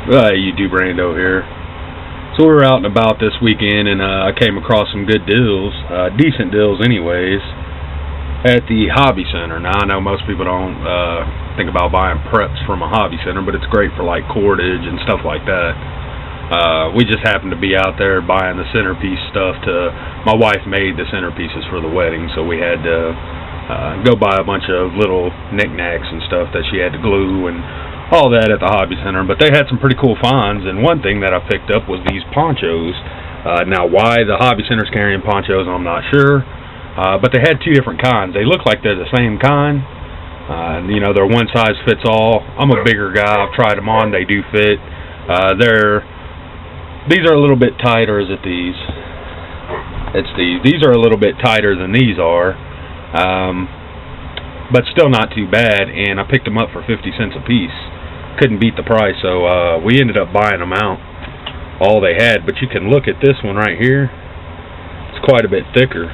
YouTube Brando here. So we were out and about this weekend, and I came across some good deals, decent deals anyways, at the hobby center. Now, I know most people don't think about buying preps from a hobby center, but it's great for like cordage and stuff like that. We just happened to be out there buying the centerpiece stuff. My wife made the centerpieces for the wedding, so we had to go buy a bunch of little knickknacks and stuff that she had to glue and all that at the hobby center. But they had some pretty cool finds, and one thing that I picked up was these ponchos. Now, why the hobby center's carrying ponchos, I'm not sure, but they had two different kinds. They look like they're the same kind. You know, they're one size fits all. I'm a bigger guy. I've tried them on. They do fit. These are a little bit tighter. Is it these? It's these. These are a little bit tighter than these are. But still not too bad, and I picked them up for 50 cents a piece. Couldn't beat the price, so we ended up buying them out, all they had. But you can look at this one right here. It's quite a bit thicker.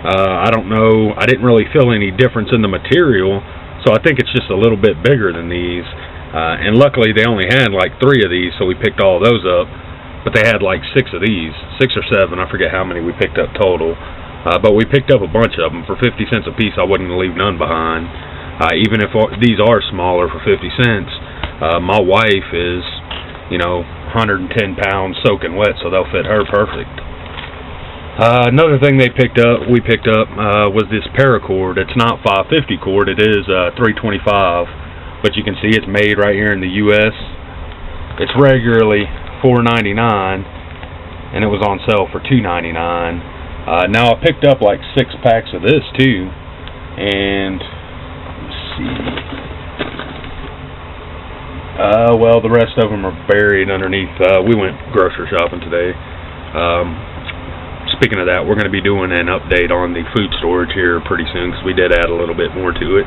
I don't know, I didn't really feel any difference in the material, so I think it's just a little bit bigger than these. And luckily they only had like 3 of these, so we picked all those up. But they had like 6 of these, 6 or 7, I forget how many we picked up total. But we picked up a bunch of them for 50 cents a piece. I wasn't going to leave none behind. Even if these are smaller for 50 cents, my wife is, you know, 110 pounds soaking wet, so they'll fit her perfect. Another thing we picked up was this paracord. It's not 550 cord, it is 325, but you can see it's made right here in the U.S. It's regularly $4.99, and it was on sale for $2.99. Now I picked up like 6 packs of this too, and let's see. Well, the rest of them are buried underneath. We went grocery shopping today. Speaking of that, we're going to be doing an update on the food storage here pretty soon, because we did add a little bit more to it.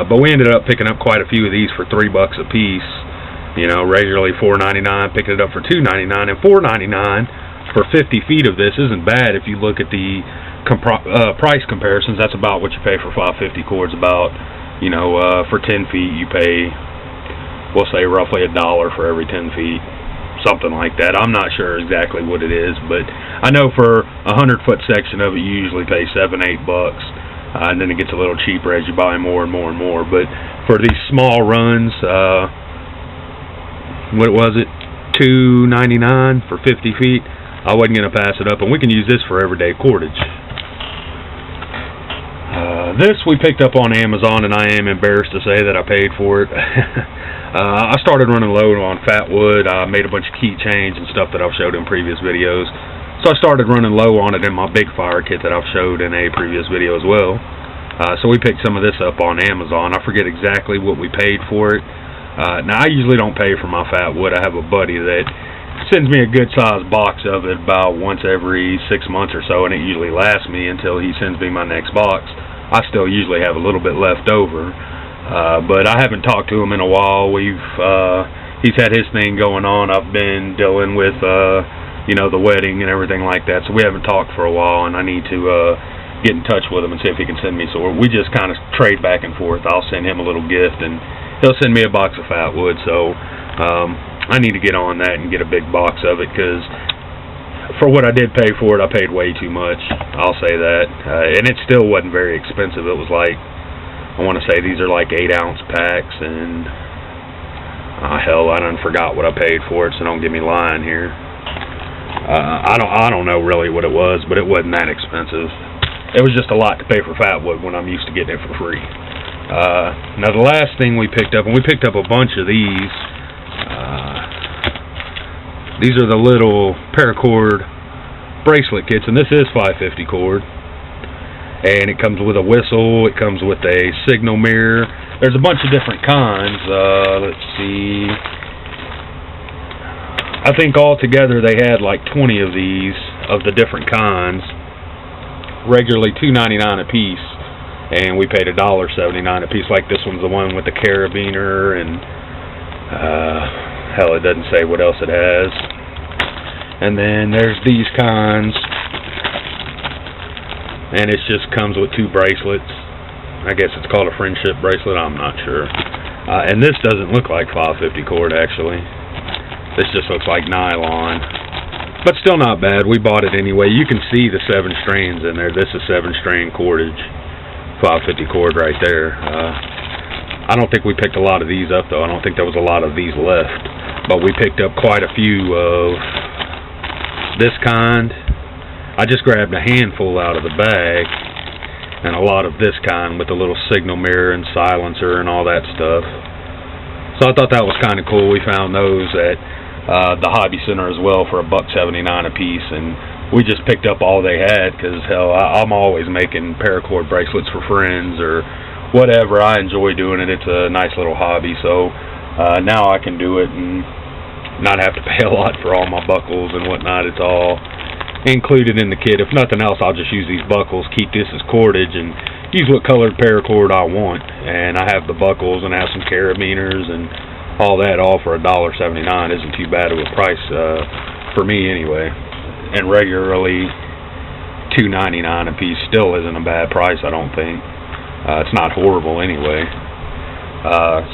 But we ended up picking up quite a few of these for $3 a piece. You know, regularly $4.99, picking it up for $2.99 and $4.99. For 50 feet of this isn't bad if you look at the price comparisons. That's about what you pay for 550 cords. About, you know, for 10 feet you pay, we'll say roughly $1 for every 10 feet, something like that. I'm not sure exactly what it is, but I know for a 100-foot section of it you usually pay $7-8, and then it gets a little cheaper as you buy more and more and more. But for these small runs, what was it, $2.99 for 50 feet? I wasn't going to pass it up, and we can use this for everyday cordage. This we picked up on Amazon, and I am embarrassed to say that I paid for it. I started running low on fat wood. I made a bunch of keychains and stuff that I've showed in previous videos. So I started running low on it in my big fire kit that I've showed in a previous video as well. So we picked some of this up on Amazon. I forget exactly what we paid for it. Now, I usually don't pay for my fat wood. I have a buddy that sends me a good sized box of it about once every 6 months or so, and it usually lasts me until he sends me my next box. I still usually have a little bit left over, but I haven't talked to him in a while. He's had his thing going on. I've been dealing with you know, the wedding and everything like that, so we haven't talked for a while, and I need to get in touch with him and see if he can send me. So we just kind of trade back and forth. I'll send him a little gift, and he'll send me a box of fat wood. So I need to get on that and get a big box of it, because for what I did pay for it, I paid way too much. I'll say that. And it still wasn't very expensive. It was like, I want to say these are like 8-ounce packs, and hell, I done forgot what I paid for it, so don't get me lying here. I don't know really what it was, but it wasn't that expensive. It was just a lot to pay for fat wood when I'm used to getting it for free. Now the last thing we picked up, and we picked up a bunch of these. These are the little paracord bracelet kits, and this is 550 cord. And it comes with a whistle, it comes with a signal mirror. There's a bunch of different kinds. Let's see. I think altogether they had like 20 of these, of the different kinds. Regularly $2.99 a piece, and we paid $1.79 a piece. Like this one's the one with the carabiner, and hell, it doesn't say what else it has. And then there's these kinds, and it just comes with 2 bracelets. I guess it's called a friendship bracelet, I'm not sure. And this doesn't look like 550 cord, actually. This just looks like nylon. But still not bad. We bought it anyway. You can see the 7 strands in there. This is 7-strand cordage. 550 cord right there. I don't think we picked a lot of these up, though. I don't think there was a lot of these left. But we picked up quite a few of this kind. I just grabbed a handful out of the bag. And a lot of this kind with a little signal mirror and silencer and all that stuff. So I thought that was kind of cool. We found those at the Hobby Center as well for $1.79 a piece, and we just picked up all they had because, hell, I'm always making paracord bracelets for friends or whatever. I enjoy doing it. It's a nice little hobby, so now I can do it and not have to pay a lot for all my buckles and whatnot. It's all included in the kit. If nothing else, I'll just use these buckles, keep this as cordage, and use what colored paracord I want. And I have the buckles and I have some carabiners and all that, all for $1.79. Isn't too bad of a price for me anyway. And regularly $2.99 a piece still isn't a bad price, I don't think. It's not horrible anyway.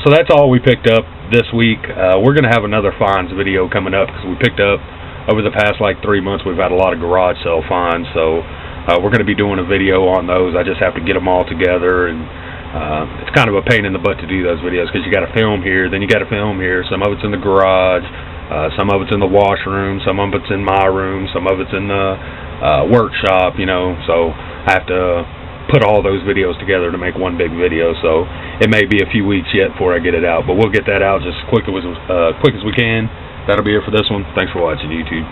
So that's all we picked up this week. We're going to have another finds video coming up because we picked up, over the past like 3 months, we've had a lot of garage sale finds, so we're going to be doing a video on those. I just have to get them all together, and it's kind of a pain in the butt to do those videos because you got to film here, then you got to film here. Some of it's in the garage, some of it's in the washroom, some of it's in my room, some of it's in the workshop, you know. So I have to put all those videos together to make one big video. So it may be a few weeks yet before I get it out, but we'll get that out just quick as we can. That'll be it for this one. Thanks for watching, YouTube.